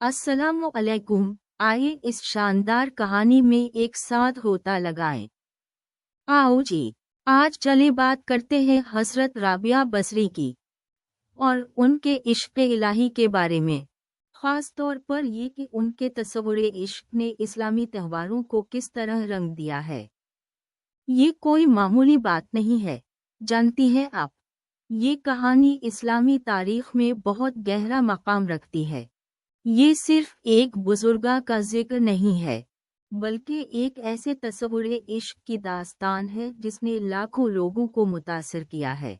अस्सलामु अलैकुम। आइए इस शानदार कहानी में एक साथ होता लगाएं। आओ जी, आज चले बात करते हैं हज़रत राबिया बसरी की और उनके इश्क़ इलाही के बारे में। ख़ास तौर पर ये कि उनके तस्वुर इश्क़ ने इस्लामी त्योहारों को किस तरह रंग दिया है। ये कोई मामूली बात नहीं है, जानती हैं आप। ये कहानी इस्लामी तारीख़ में बहुत गहरा मकाम रखती है। ये सिर्फ एक बुजुर्गा का जिक्र नहीं है, बल्कि एक ऐसे तस्वुर इश्क की दास्तान है जिसने लाखों लोगों को मुतासिर किया है।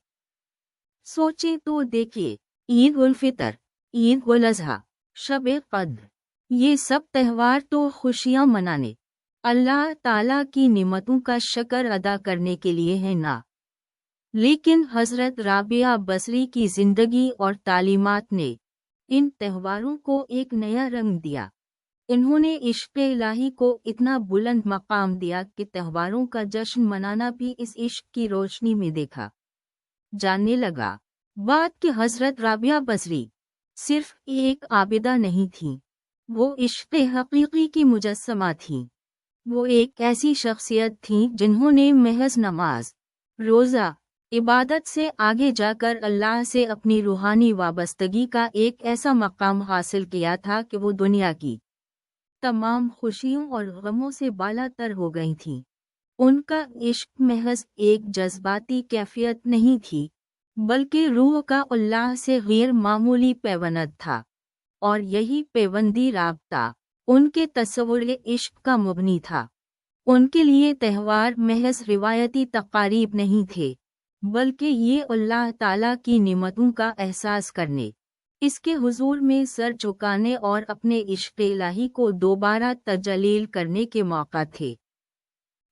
सोचें तो देखिए, ईद उल फितर, ईद उल अज़हा, शब-ए क़द्र, ये सब त्यौहार तो खुशियां मनाने, अल्लाह ताला की निमतों का शुक्र अदा करने के लिए है ना। लेकिन हज़रत राबिया बसरी की ज़िंदगी और तालीमात ने इन त्योहारों को एक नया रंग दिया। इन्होंने इश्क़ इलाही को इतना बुलंद मकाम दिया कि त्योहारों का जश्न मनाना भी इस इश्क़ की रोशनी में देखा जानने लगा। बात कि हज़रत राबिया बसरी सिर्फ एक आबिदा नहीं थी, वो इश्क़ हक़ीक़ी की मुजस्समा थी। वो एक ऐसी शख्सियत थी जिन्होंने महज नमाज, रोज़ा, इबादत से आगे जाकर अल्लाह से अपनी रूहानी वाबस्तगी का एक ऐसा मकाम हासिल किया था कि वो दुनिया की तमाम खुशियों और गमों से बालातर हो गई थी। उनका इश्क महज एक जज्बाती कैफियत नहीं थी, बल्कि रूह का अल्लाह से गैर मामूली पैवंद था, और यही पैवंदी राब्ता उनके तस्वुर इश्क का मुबनी था। उनके लिए त्यौहार महज रिवायती तकारीब नहीं थे, बल्कि ये अल्लाह ताला की निमतों का एहसास करने, इसके हुजूर में सर झुकाने और अपने इश्क़ इलाही को दोबारा तजलील करने के मौका थे।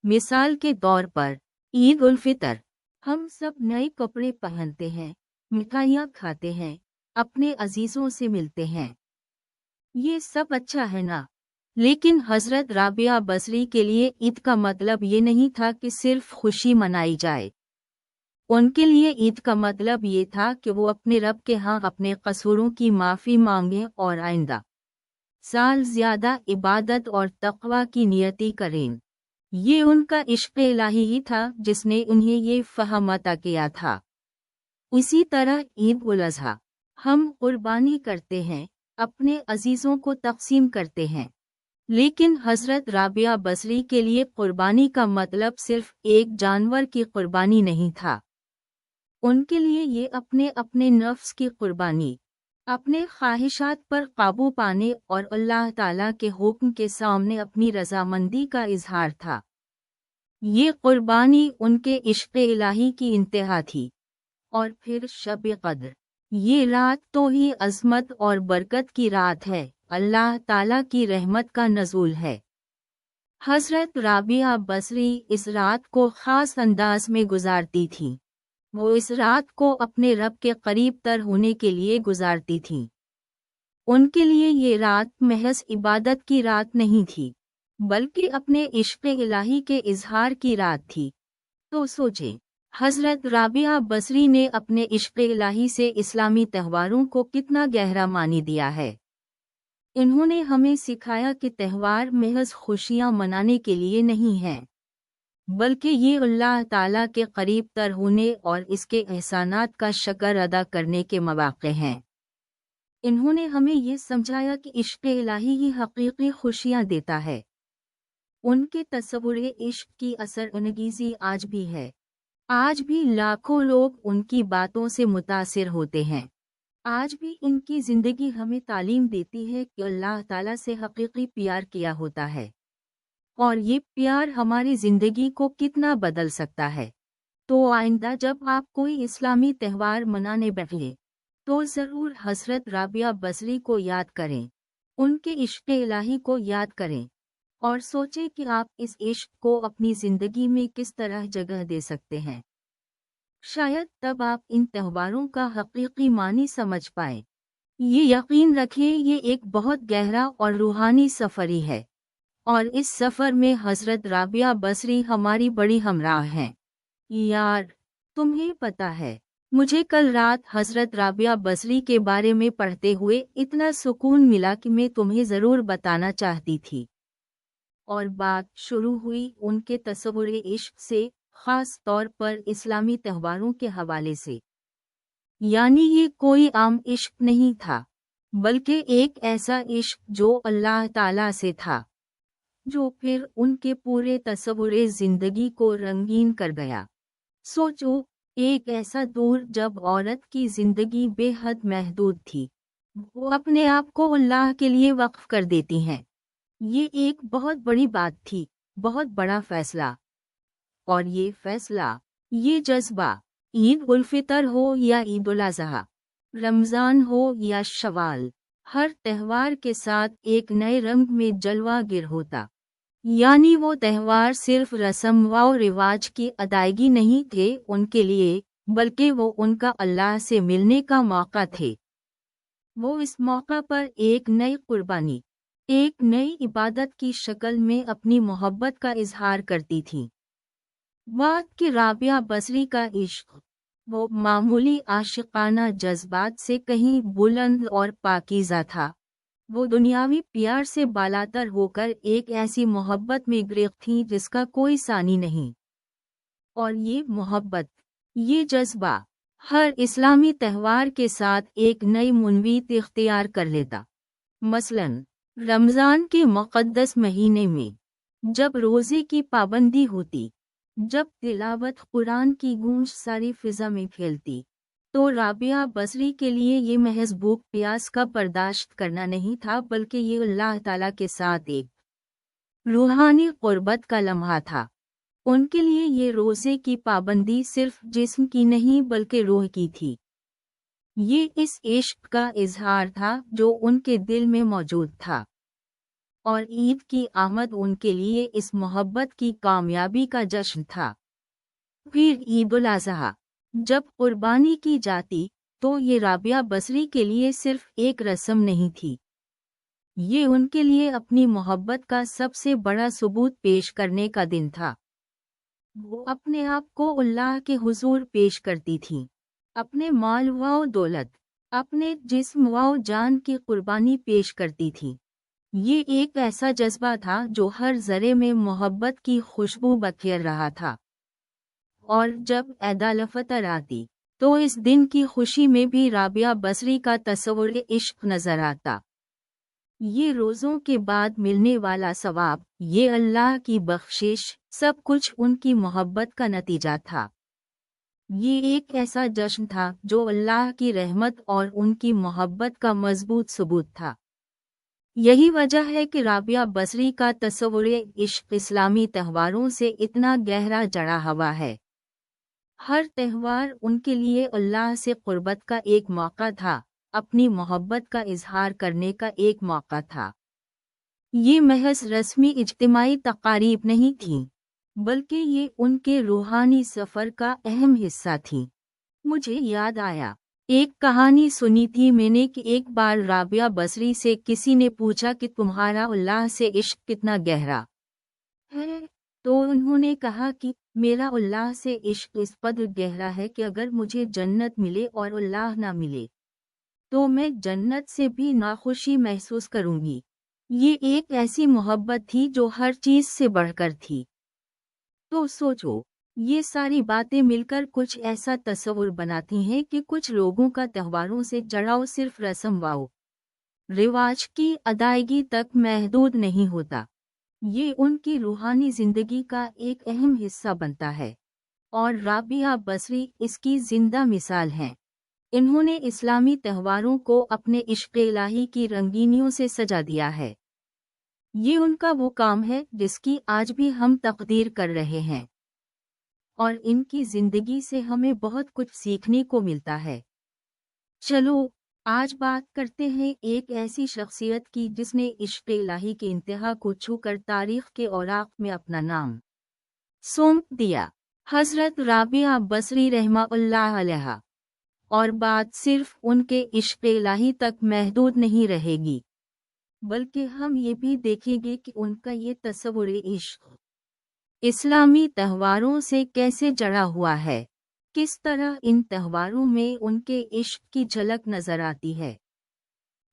मिसाल के तौर पर ईद उल फितर, हम सब नए कपड़े पहनते हैं, मिठाइयाँ खाते हैं, अपने अजीज़ों से मिलते हैं। ये सब अच्छा है ना, लेकिन हज़रत राबिया बसरी के लिए ईद का मतलब ये नहीं था कि सिर्फ खुशी मनाई जाए। उनके लिए ईद का मतलब ये था कि वो अपने रब के यहाँ अपने कसूरों की माफ़ी मांगें और आइंदा साल ज़्यादा इबादत और तक़वा की नियति करें। ये उनका इश्क़ इलाही ही था जिसने उन्हें ये फ़हम अता किया था। इसी तरह ईद उल अज़हा, हम कुर्बानी करते हैं, अपने अजीज़ों को तक़सीम करते हैं। लेकिन हज़रत राबिया बसरी के लिए कुर्बानी का मतलब सिर्फ एक जानवर की कुर्बानी नहीं था। उनके लिए ये अपने अपने नफ्स की कुर्बानी, अपने ख्वाहिशात पर काबू पाने और अल्लाह ताला के हुक्म के सामने अपनी रज़ामंदी का इजहार था। ये कुर्बानी उनके इश्क़ इलाही की इंतहा थी। और फिर शब क़द्र, ये रात तो ही अज़मत और बरकत की रात है, अल्लाह ताला की रहमत का नज़ूल है। हज़रत राबिया बसरी इस रात को ख़ास अंदाज में गुजारती थी। वो इस रात को अपने रब के करीब तर होने के लिए गुजारती थी। उनके लिए ये रात महज इबादत की रात नहीं थी, बल्कि अपने इश्क़ इलाही के इजहार की रात थी। तो सोचें, हज़रत राबिया बसरी ने अपने इश्क़ इलाही से इस्लामी त्योहारों को कितना गहरा मानी दिया है। इन्होंने हमें सिखाया कि त्यौहार महज खुशियाँ मनाने के लिए नहीं हैं, बल्कि ये अल्लाह ताला के करीब तर होने और इसके एहसानात का शुक्र अदा करने के मौक़े हैं। इन्होंने हमें ये समझाया कि इश्क़ इलाही ही हक़ीक़ी खुशियाँ देता है। उनके तस्वुर इश्क़ की असर अंगीज़ी आज भी है। आज भी लाखों लोग उनकी बातों से मुतासिर होते हैं। आज भी इनकी ज़िंदगी हमें तालीम देती है कि अल्लाह ताला से हक़ीक़ी प्यार किया होता है, और ये प्यार हमारी ज़िंदगी को कितना बदल सकता है। तो आइंदा जब आप कोई इस्लामी त्यौहार मनाने बैठें, तो ज़रूर हज़रत राबिया बसरी को याद करें, उनके इश्क़ इलाही को याद करें, और सोचें कि आप इस इश्क़ को अपनी ज़िंदगी में किस तरह जगह दे सकते हैं। शायद तब आप इन त्योहारों का हक़ीक़ी मानी समझ पाएँ। ये यकीन रखें, ये एक बहुत गहरा और रूहानी सफ़र ही है, और इस सफ़र में हज़रत राबिया बसरी हमारी बड़ी हमराह हैं। यार, तुम्हें पता है, مجھے کل رات حضرت رابعہ بصری کے بارے میں پڑھتے ہوئے اتنا سکون ملا کہ میں تمہیں ضرور بتانا چاہتی تھی۔ اور بات شروع ہوئی ان کے تصور عشق سے، خاص طور پر اسلامی تہواروں کے حوالے سے۔ یعنی یہ کوئی عام عشق نہیں تھا، بلکہ ایک ایسا عشق جو اللہ تعالیٰ سے تھا، جو پھر ان کے پورے تصور زندگی کو رنگین کر گیا۔ سوچو، ایک ایسا دور جب عورت کی زندگی بے حد محدود تھی، وہ اپنے آپ کو اللہ کے لیے وقف کر دیتی ہیں۔ یہ ایک بہت بڑی بات تھی، بہت بڑا فیصلہ۔ اور یہ فیصلہ، یہ جذبہ، عید الفطر ہو یا عید الاضحیٰ، رمضان ہو یا شوال، ہر تہوار کے ساتھ ایک نئے رنگ میں جلوہ گر ہوتا۔ یعنی وہ تہوار صرف رسم و رواج کی ادائیگی نہیں تھے ان کے لیے، بلکہ وہ ان کا اللہ سے ملنے کا موقع تھے۔ وہ اس موقع پر ایک نئی قربانی، ایک نئی عبادت کی شکل میں اپنی محبت کا اظہار کرتی تھیں۔ بات کہ رابعہ بصری کا عشق، وہ معمولی عاشقانہ جذبات سے کہیں بلند اور پاکیزہ تھا۔ وہ دنیاوی پیار سے بالاتر ہو کر ایک ایسی محبت میں گرفت تھیں جس کا کوئی ثانی نہیں۔ اور یہ محبت، یہ جذبہ، ہر اسلامی تہوار کے ساتھ ایک نئی منویت اختیار کر لیتا۔ مثلاً رمضان کے مقدس مہینے میں جب روزے کی پابندی ہوتی، جب تلاوت قرآن کی گونج ساری فضا میں پھیلتی، تو رابعہ بصری کے لیے یہ محض بھوک پیاس کا برداشت کرنا نہیں تھا، بلکہ یہ اللہ تعالیٰ کے ساتھ ایک روحانی قربت کا لمحہ تھا۔ ان کے لیے یہ روزے کی پابندی صرف جسم کی نہیں بلکہ روح کی تھی۔ یہ اس عشق کا اظہار تھا جو ان کے دل میں موجود تھا۔ اور عید کی آمد ان کے لیے اس محبت کی کامیابی کا جشن تھا۔ پھر عید الاضحیٰ جب قربانی کی جاتی، تو یہ رابعہ بصری کے لیے صرف ایک رسم نہیں تھی، یہ ان کے لیے اپنی محبت کا سب سے بڑا ثبوت پیش کرنے کا دن تھا۔ وہ اپنے آپ کو اللہ کے حضور پیش کرتی تھیں، اپنے مال و دولت، اپنے جسم و جان کی قربانی پیش کرتی تھیں۔ یہ ایک ایسا جذبہ تھا جو ہر ذرے میں محبت کی خوشبو بکھیر رہا تھا۔ اور جب عید الفطر آتی، تو اس دن کی خوشی میں بھی رابعہ بصری کا تصور عشق نظر آتا۔ یہ روزوں کے بعد ملنے والا ثواب، یہ اللہ کی بخشش، سب کچھ ان کی محبت کا نتیجہ تھا۔ یہ ایک ایسا جشن تھا جو اللہ کی رحمت اور ان کی محبت کا مضبوط ثبوت تھا۔ یہی وجہ ہے کہ رابعہ بصری کا تصور عشق اسلامی تہواروں سے اتنا گہرا جڑا ہوا ہے۔ ہر تہوار ان کے لیے اللہ سے قربت کا ایک موقع تھا، اپنی محبت کا اظہار کرنے کا ایک موقع تھا۔ یہ محض رسمی اجتماعی تقاریب نہیں تھیں، بلکہ یہ ان کے روحانی سفر کا اہم حصہ تھیں۔ مجھے یاد آیا، ایک کہانی سنی تھی میں نے کہ ایک بار رابعہ بصری سے کسی نے پوچھا کہ تمہارا اللہ سے عشق کتنا گہرا ہے، تو انہوں نے کہا کہ میرا اللہ سے عشق اس قدر گہرا ہے کہ اگر مجھے جنت ملے اور اللہ نہ ملے تو میں جنت سے بھی ناخوشی محسوس کروں گی۔ یہ ایک ایسی محبت تھی جو ہر چیز سے بڑھ کر تھی۔ تو سوچو، یہ ساری باتیں مل کر کچھ ایسا تصور بناتی ہیں کہ کچھ لوگوں کا تہواروں سے جڑاؤ صرف رسم و رواج کی ادائیگی تک محدود نہیں ہوتا، یہ ان کی روحانی زندگی کا ایک اہم حصہ بنتا ہے۔ اور رابعہ بصری اس کی زندہ مثال ہیں۔ انہوں نے اسلامی تہواروں کو اپنے عشق الہی کی رنگینیوں سے سجا دیا ہے۔ یہ ان کا وہ کام ہے جس کی آج بھی ہم تقدیر کر رہے ہیں، اور ان کی زندگی سے ہمیں بہت کچھ سیکھنے کو ملتا ہے۔ چلو آج بات کرتے ہیں ایک ایسی شخصیت کی جس نے عشق الہی کے انتہا کو چھو کر تاریخ کے اوراق میں اپنا نام سونپ دیا، حضرت رابعہ بصری رحمہ اللہ علیہا۔ اور بات صرف ان کے عشق الہی تک محدود نہیں رہے گی، بلکہ ہم یہ بھی دیکھیں گے کہ ان کا یہ تصور عشق اسلامی تہواروں سے کیسے جڑا ہوا ہے۔ किस तरह इन त्योहारों में उनके इश्क की झलक नजर आती है।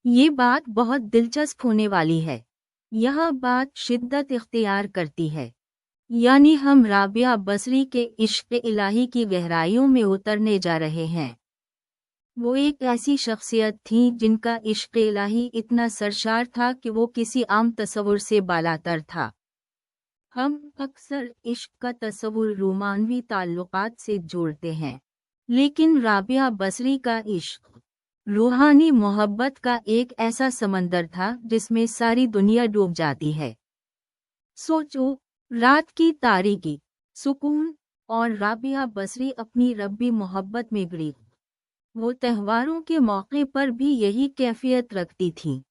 ये बात बहुत दिलचस्प होने वाली है। यह बात शिद्दत इख्तियार करती है, यानी हम राबिया बसरी के इश्क इलाही की गहराइयों में उतरने जा रहे हैं। वो एक ऐसी शख्सियत थी जिनका इश्क इलाही इतना सरशार था कि वो किसी आम तस्वुर से बालातर था। हम अक्सर इश्क का तस्वुर रोमानवी ताल्लुकात से जोड़ते हैं, लेकिन राबिया बसरी का इश्क रूहानी मोहब्बत का एक ऐसा समंदर था जिसमें सारी दुनिया डूब जाती है। सोचो, रात की तारीकी, सुकून और राबिया बसरी अपनी रब्बी मोहब्बत में गिरी। वो त्योहारों के मौके पर भी यही कैफियत रखती थी।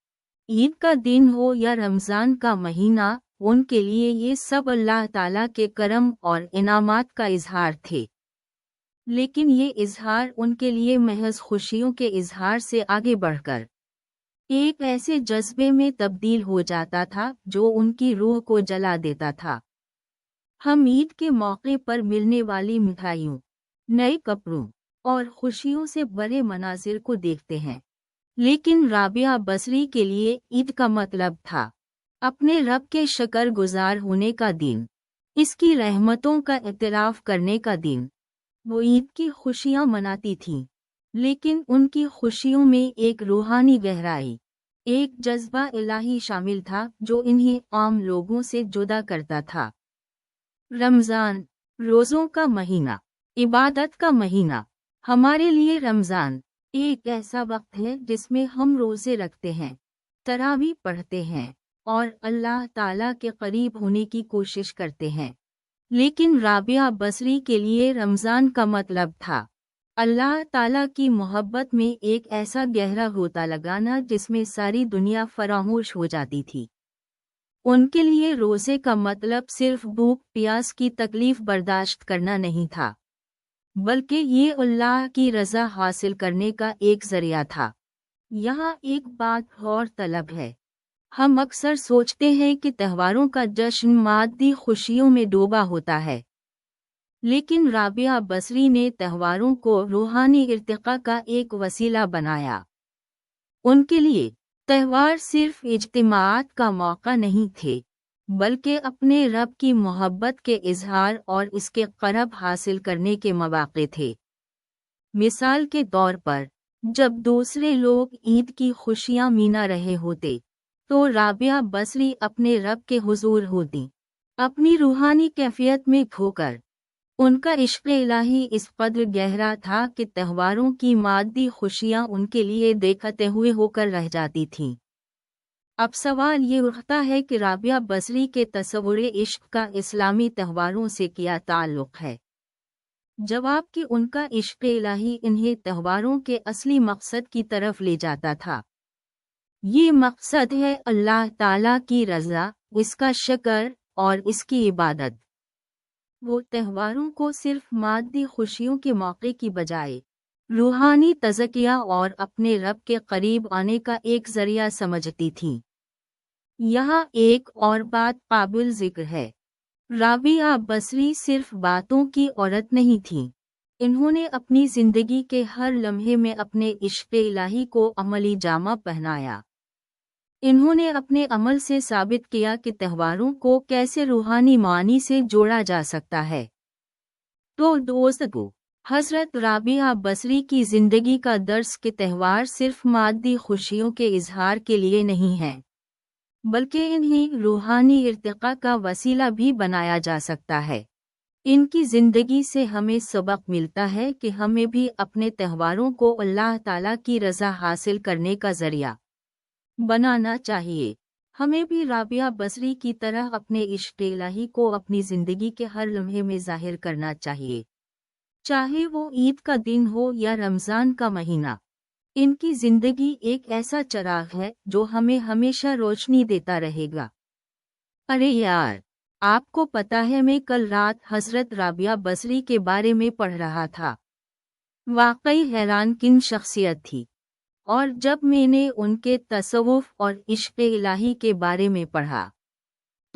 ईद का दिन हो या रमज़ान का महीना, उनके लिए ये सब अल्लाह ताला के करम और इनामात का इजहार थे। लेकिन ये इजहार उनके लिए महज खुशियों के इजहार से आगे बढ़कर एक ऐसे जज्बे में तब्दील हो जाता था जो उनकी रूह को जला देता था। हम ईद के मौके पर मिलने वाली मिठाइयों, नए कपड़ों और खुशियों से बड़े मनाजिर को देखते हैं, लेकिन राबिया बसरी के लिए ईद का मतलब था अपने रब के शुक्रगुजार होने का दिन, इसकी रहमतों का इतराफ़ करने का दिन। वो ईद की खुशियाँ मनाती थीं, लेकिन उनकी खुशियों में एक रूहानी गहराई, एक जज्बा इलाही शामिल था जो इन्हें आम लोगों से जुदा करता था। रमज़ान, रोज़ों का महीना, इबादत का महीना। हमारे लिए रमज़ान एक ऐसा वक्त है जिसमें हम रोज़े रखते हैं, तरावी पढ़ते हैं और अल्लाह ताला के करीब होने की कोशिश करते हैं। लेकिन राबिया बसरी के लिए रमज़ान का मतलब था अल्लाह ताला की मोहब्बत में एक ऐसा गहरा गोता लगाना जिसमें सारी दुनिया फरामोश हो जाती थी। उनके लिए रोज़े का मतलब सिर्फ भूख प्यास की तकलीफ बर्दाश्त करना नहीं था, बल्कि ये अल्लाह की रज़ा हासिल करने का एक ज़रिया था। यहाँ एक बात और तलब है, हम अक्सर सोचते हैं कि त्योहारों का जश्न मादी खुशियों में डूबा होता है, लेकिन राबिया बसरी ने त्योहारों को रूहानी इर्तिका का एक वसीला बनाया। उनके लिए त्योहार सिर्फ इज्तिमात का मौका नहीं थे, बल्कि अपने रब की मोहब्बत के इजहार और इसके क़रब हासिल करने के मौक़े थे। मिसाल के तौर पर, जब दूसरे लोग ईद की खुशियाँ मना रहे होते, तो राबिया बसरी अपने रब के हुजूर होती, अपनी रूहानी कैफियत में खोकर। उनका इश्क़ इलाही इस कदर गहरा था कि त्योहारों की मादी खुशियाँ उनके लिए देखते हुए होकर रह जाती थीं। अब सवाल ये उठता है कि राबिया बसरी के तस्वुरे इश्क़ का इस्लामी त्योहारों से क्या ताल्लुक़ है? जवाब कि उनका इश्क़ इलाही इन्हें त्योहारों के असली मकसद की तरफ ले जाता था। ये मकसद है अल्लाह ताला की रज़ा, इसका शुक्र और इसकी इबादत। वो त्योहारों को सिर्फ मादी खुशियों के मौके की बजाय रूहानी तज़किया और अपने रब के करीब आने का एक ज़रिया समझती थी। यहाँ एक और बात काबिल ज़िक्र है, राबिया बसरी सिर्फ बातों की औरत नहीं थी। इन्होंने अपनी ज़िंदगी के हर लम्हे में अपने इश्क़ इलाही को अमली जामा पहनाया। इन्होंने अपने अमल से साबित किया कि त्योहारों को कैसे रूहानी मानी से जोड़ा जा सकता है। तो दोस्तों, हज़रत राबिया बसरी की ज़िंदगी का दर्स कि त्योहार सिर्फ मादी खुशियों के इजहार के लिए नहीं है, बल्कि इन्हें रूहानी इर्तिका का वसीला भी बनाया जा सकता है। इनकी ज़िंदगी से हमें सबक मिलता है कि हमें भी अपने त्योहारों को अल्लाह ताला की रज़ा हासिल करने का ज़रिया बनाना चाहिए। हमें भी राबिया बसरी की तरह अपने इश्क़ इलाही को अपनी ज़िंदगी के हर लम्हे में ज़ाहिर करना चाहिए, चाहे वो ईद का दिन हो या रमज़ान का महीना। इनकी ज़िंदगी एक ऐसा चिराग है जो हमें हमेशा रोशनी देता रहेगा। अरे यार, आपको पता है मैं कल रात हज़रत राबिया बसरी के बारे में पढ़ रहा था। वाकई हैरानकुन शख्सियत थी। और जब मैंने उनके तसव्वुफ़ और इश्क़ इलाही के बारे में पढ़ा,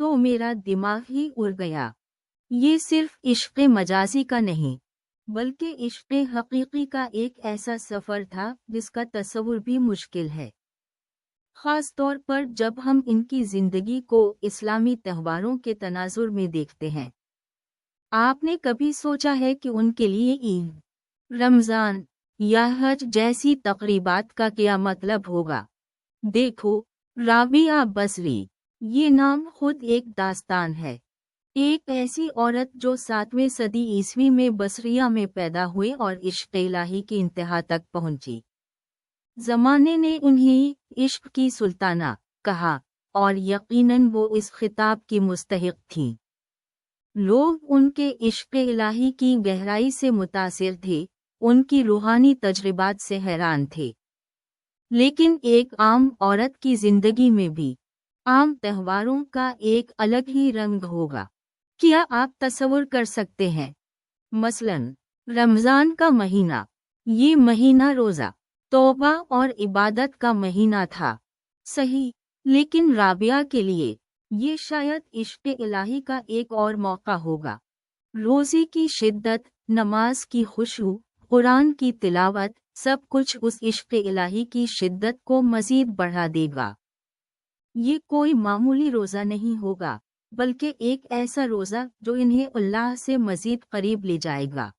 तो मेरा दिमाग ही उड़ गया। ये सिर्फ इश्क़ मजाजी का नहीं, बल्कि इश्क़ हकीकी का एक ऐसा सफ़र था जिसका तस्वुर भी मुश्किल है, ख़ास तौर पर जब हम इनकी ज़िंदगी को इस्लामी त्योहारों के तनाजुर में देखते हैं। आपने कभी सोचा है कि उनके लिए ईद, रमज़ान या हज जैसी तक़रीबात का क्या मतलब होगा? देखो, राबिया बसरी, ये नाम खुद एक दास्तान है। एक ऐसी औरत जो 7वीं सदी ईस्वी में बसरिया में पैदा हुई और इश्क़ इलाही की इंतहा तक पहुंची। ज़माने ने उन्हें इश्क़ की सुल्ताना कहा और यकीनन वो इस खिताब की मुस्तहिक़ थीं। लोग उनके इश्क़ इलाही की गहराई से मुतासिर थे, उनकी रूहानी तजर्बात से हैरान थे। लेकिन एक आम औरत की ज़िंदगी में भी आम त्योहारों का एक अलग ही रंग होगा। क्या आप तस्वुर कर सकते हैं? मसलन, रमज़ान का महीना। ये महीना रोज़ा, तौबा और इबादत का महीना था। सही, लेकिन राबिया के लिए ये शायद इश्क़ इलाही का एक और मौका होगा। रोज़े की शिद्दत, नमाज की खुशू, कुरान की तिलावत, सब कुछ उस इश्क़ इलाही की शिद्दत को मज़ीद बढ़ा देगा। ये कोई मामूली रोज़ा नहीं होगा, बल्कि एक ऐसा रोज़ा जो इन्हें अल्लाह से मज़ीद करीब ले जाएगा।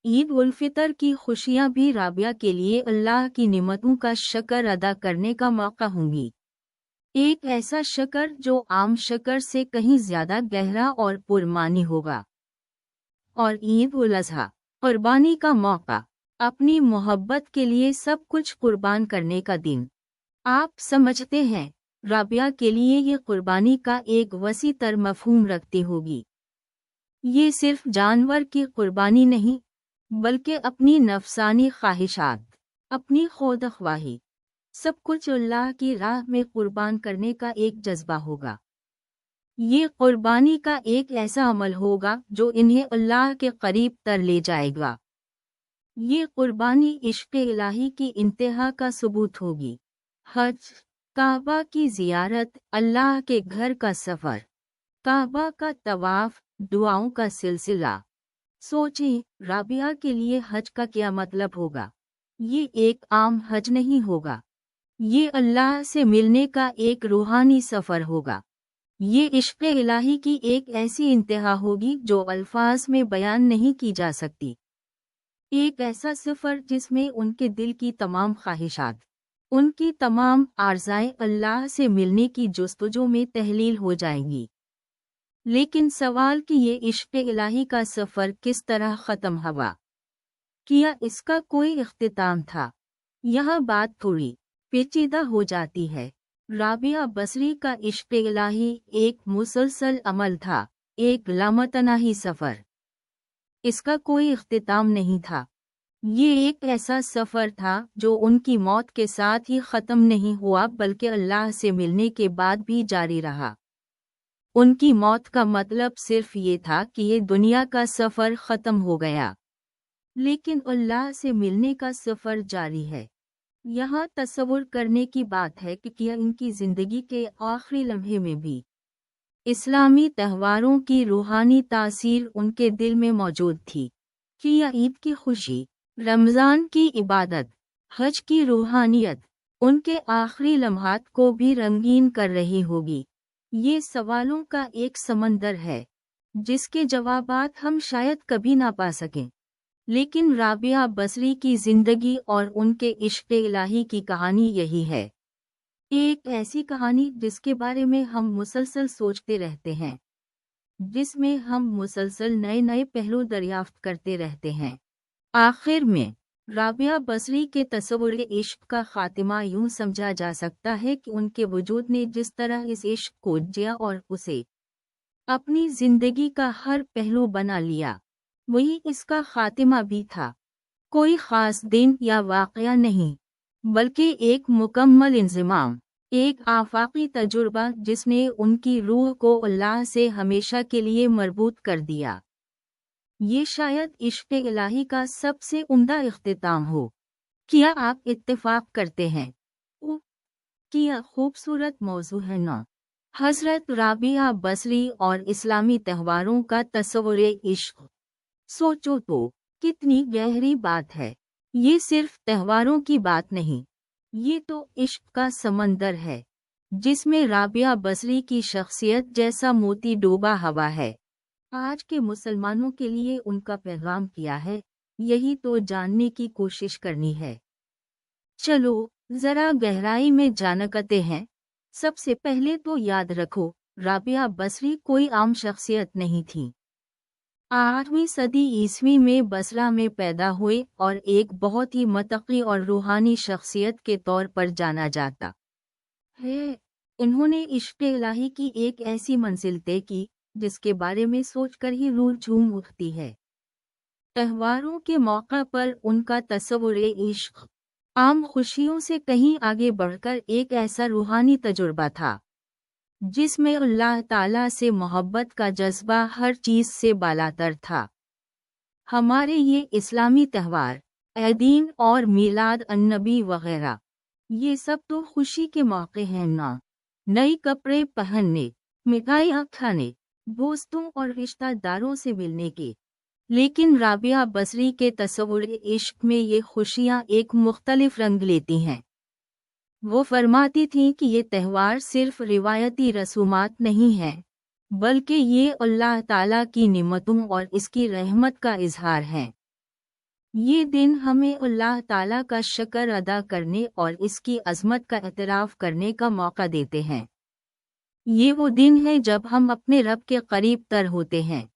ईद उल फितर की खुशियाँ भी राबिया के लिए अल्लाह की नेमतों का शक्र अदा करने का मौका होंगी। एक ऐसा शक्र जो आम शक्र से कहीं ज़्यादा गहरा और पुरमानी होगा। और ईद उल अज़हा, कुर्बानी का मौका, अपनी मोहब्बत के लिए सब कुछ कुर्बान करने का दिन। आप समझते हैं, राबिया के लिए ये कुर्बानी का एक वसी तर मफ़हूम रखती होगी। ये सिर्फ जानवर की कुर्बानी नहीं, बल्कि अपनी नफसानी ख्वाहिशात, अपनी खुदख्वाही, सब कुछ अल्लाह की राह में कुर्बान करने का एक जज्बा होगा। ये कुर्बानी का एक ऐसा अमल होगा जो इन्हें अल्लाह के करीब तर ले जाएगा। ये कुर्बानी इश्क़ इलाही की इंतहा का सबूत होगी। हज, काबा की ज़ियारत, अल्लाह के घर का सफ़र, काबा का तवाफ़, दुआओं का सिलसिला। सोचें, राबिया के लिए हज का क्या मतलब होगा। ये एक आम हज नहीं होगा। ये अल्लाह से मिलने का एक रूहानी सफ़र होगा। ये इश्क़ इलाही की एक ऐसी इंतहा होगी जो अल्फाज में बयान नहीं की जा सकती। एक ऐसा सफ़र जिसमें उनके दिल की तमाम ख्वाहिशात, उनकी तमाम आरज़ाएं अल्लाह से मिलने की जुस्तजू में तहलील हो जाएंगी। लेकिन सवाल कि ये इश्क़ इलाही का सफ़र किस तरह ख़त्म हुआ? क्या इसका कोई इख्तिताम था? यह बात थोड़ी पेचीदा हो जाती है। राबिया बसरी का इश्क़ इलाही एक मुसलसल अमल था, एक लामतनाही सफ़र। इसका कोई इख्तिताम नहीं था। ये एक ऐसा सफ़र था जो उनकी मौत के साथ ही ख़त्म नहीं हुआ, बल्कि अल्लाह से मिलने के बाद भी जारी रहा। उनकी मौत का मतलब सिर्फ ये था कि ये दुनिया का सफ़र ख़त्म हो गया, लेकिन अल्लाह से मिलने का सफ़र जारी है। यहाँ तस्वुर करने की बात है कि क्या इनकी ज़िंदगी के आखिरी लम्हे में भी इस्लामी त्योहारों की रूहानी तासीर उनके दिल में मौजूद थी। क्या ईद की खुशी, रमज़ान की इबादत, हज की रूहानियत उनके आखिरी लम्हात को भी रंगीन कर रही होगी? ये सवालों का एक समंदर है जिसके जवाबात हम शायद कभी ना पा सकें। लेकिन राबिया बसरी की ज़िंदगी और उनके इश्क़ इलाही की कहानी यही है। एक ऐसी कहानी जिसके बारे में हम मुसलसल सोचते रहते हैं, जिसमें हम मुसलसल नए नए पहलू दरियाफ्त करते रहते हैं। आखिर में राबिया बसरी के तस्वुर इश्क़ का ख़ातिमा यूं समझा जा सकता है कि उनके वजूद ने जिस तरह इस इश्क़ को जिया और उसे अपनी ज़िंदगी का हर पहलू बना लिया, वही इसका ख़ातिमा भी था। कोई ख़ास दिन या वाक़या नहीं, बल्कि एक मुकम्मल इंज़िमाम, एक आफ़ाक़ी तजुर्बा जिसने उनकी रूह को अल्लाह से हमेशा के लिए मरबूत कर दिया। ये शायद इश्क़ इलाही का सबसे उम्दा इख्तिताम हो। क्या आप इत्तिफ़ाक़ करते हैं? क्या खूबसूरत मौज़ू है ना? हज़रत राबिया बसरी और इस्लामी त्योहारों का तस्वुर इश्क़। सोचो तो, कितनी गहरी बात है। ये सिर्फ त्योहारों की बात नहीं, ये तो इश्क का समंदर है जिसमें राबिया बसरी की शख्सियत जैसा मोती डूबा हुआ है। आज के मुसलमानों के लिए उनका पैगाम क्या है, यही तो जानने की कोशिश करनी है। चलो जरा गहराई में जानते हैं। सबसे पहले तो याद रखो, राबिया बसरी कोई आम शख्सियत नहीं थी। 8वीं सदी ईस्वी में बसरा में पैदा हुए और एक बहुत ही मतकी और रूहानी शख्सियत के तौर पर जाना जाता है। इन्होंने इश्क़ इलाही की एक ऐसी मंजिल तय की जिसके बारे में सोचकर ही रूह झूम उठती है। त्योहारों के मौका पर उनका तस्वुर इश्क आम खुशियों से कहीं आगे बढ़कर एक ऐसा रूहानी तजुर्बा था जिसमें अल्लाह ताला से मोहब्बत का जज्बा हर चीज़ से बालातर था। हमारे ये इस्लामी त्यौहार, ऐदीन और मीलाद अन्नबी वगैरह, ये सब तो खुशी के मौके हैं ना। नई कपड़े पहनने, मिठाइयाँ खाने, दोस्तों और रिश्तेदारों से मिलने के। लेकिन राबिया बसरी के तस्वुर इश्क में ये खुशियाँ एक मुख्तलिफ रंग लेती हैं। वो फरमाती थीं कि ये त्यौहार सिर्फ रिवायती रसूमात नहीं हैं, बल्कि ये अल्लाह ताला की निमतों और इसकी रहमत का इजहार है। ये दिन हमें अल्लाह ताला का शुक्र अदा करने और इसकी अज़मत का एतराफ़ करने का मौका देते हैं। ये वो दिन है जब हम अपने रब के करीब तर होते हैं।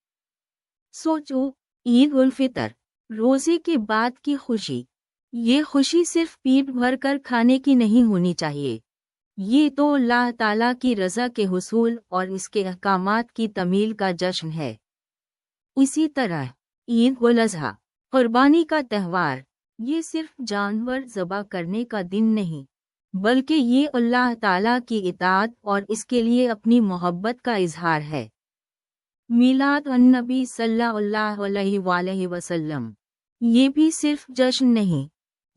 सोचो, ईद उल फितर, रोज़े के बाद की खुशी, ये खुशी सिर्फ पेट भर कर खाने की नहीं होनी चाहिए। ये तो अल्लाह ताला की रज़ा के हुसूल और इसके अहकामात की तमील का जश्न है। इसी तरह ईद उल अज़हा, कुर्बानी का त्यौहार, ये सिर्फ जानवर ज़बह करने का दिन नहीं, बल्कि ये अल्लाह ताला की इताअत और इसके लिए अपनी मोहब्बत का इजहार है। मीलाद अन्नबी सल्लल्लाहु अलैहि वसल्लम, ये भी सिर्फ जश्न नहीं,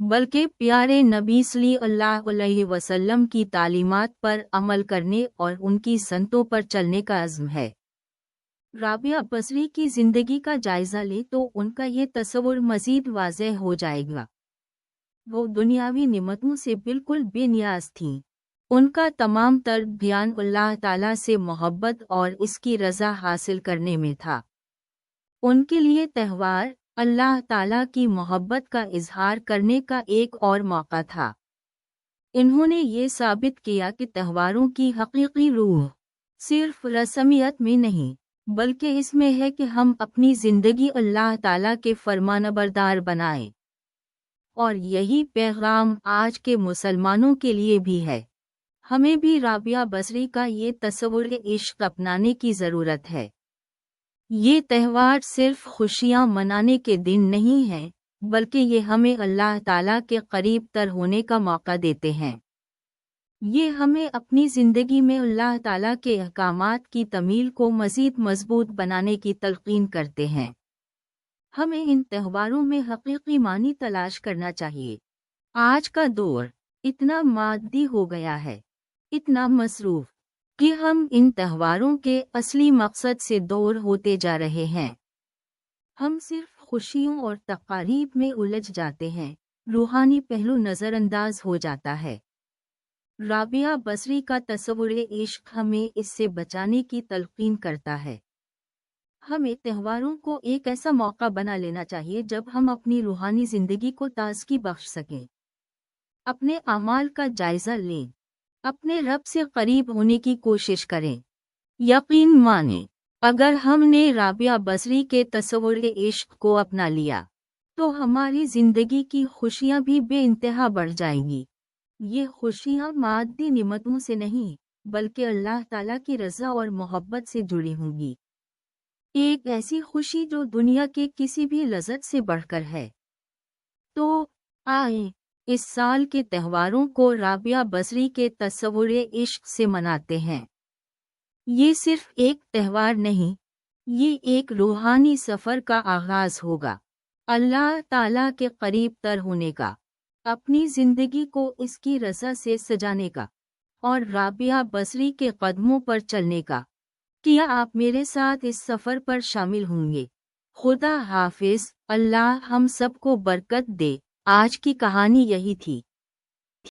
बल्कि प्यारे नबी सल्लल्लाहु अलैहि वसल्लम की तालीमात पर अमल करने और उनकी संतों पर चलने का अज़्म है। राबिया बसरी की ज़िंदगी का जायज़ा ले तो उनका ये तस्वुर मज़ीद वाज़ेह हो जाएगा। वो दुनियावी निमतों से बिल्कुल बेनियाज थीं। उनका तमाम तर ध्यान अल्लाह ताला से मोहब्बत और इसकी रज़ा हासिल करने में था। उनके लिए त्यौहार अल्लाह ताला की मोहब्बत का इजहार करने का एक और मौका था। इन्होंने ये साबित किया कि त्योहारों की हकीकी रूह सिर्फ रस्मियत में नहीं, बल्कि इसमें है कि हम अपनी ज़िंदगी अल्लाह ताला के फरमानबरदार बनाएं। और यही पैगाम आज के मुसलमानों के लिए भी है। हमें भी राबिया बसरी का ये तस्वुर इश्क अपनाने की ज़रूरत है। ये त्यौहार सिर्फ खुशियाँ मनाने के दिन नहीं हैं, बल्कि ये हमें अल्लाह ताला के करीब तर होने का मौका देते हैं। ये हमें अपनी ज़िंदगी में अल्लाह ताला के अहकामात की तमील को मज़ीद मजबूत बनाने की तलकीन करते हैं। हमें इन त्यौहारों में हकीकी मानी तलाश करना चाहिए। आज का दौर इतना मादी हो गया है, इतना मसरूफ़, कि हम इन त्यौहारों के असली मकसद से दूर होते जा रहे हैं। हम सिर्फ खुशियों और तक़ारीब में उलझ जाते हैं, रूहानी पहलू नज़रअंदाज हो जाता है। राबिया बसरी का तस्वुर इश्क हमें इससे बचाने की तलकीन करता है। हमें त्योहारों को एक ऐसा मौका बना लेना चाहिए जब हम अपनी रूहानी ज़िंदगी को ताज़गी बख्श सकें। अपने अमाल का जायज़ा लें, अपने रब से करीब होने की कोशिश करें। यकीन मानें, अगर हमने राबिया बसरी के तस्वुर इश्क को अपना लिया, तो हमारी ज़िंदगी की खुशियाँ भी बेइंतहा बढ़ जाएंगी। ये खुशियाँ मादी निमतों से नहीं, बल्कि अल्लाह ताला की रज़ा और मोहब्बत से जुड़ी होंगी। एक ऐसी खुशी जो दुनिया के किसी भी लज़्ज़त से बढ़कर है। तो आए, इस साल के त्योहारों को राबिया बसरी के तस्वुर इश्क से मनाते हैं। ये सिर्फ एक त्यौहार नहीं, ये एक रूहानी सफ़र का आगाज़ होगा, अल्लाह ताला के करीब तर होने का, अपनी ज़िंदगी को इसकी रज़ा से सजाने का और राबिया बसरी के कदमों पर चलने का। क्या आप मेरे साथ इस सफ़र पर शामिल होंगे? खुदा हाफिज़। اللہ ہم سب کو برکت دے۔ آج کی کہانی یہی تھی۔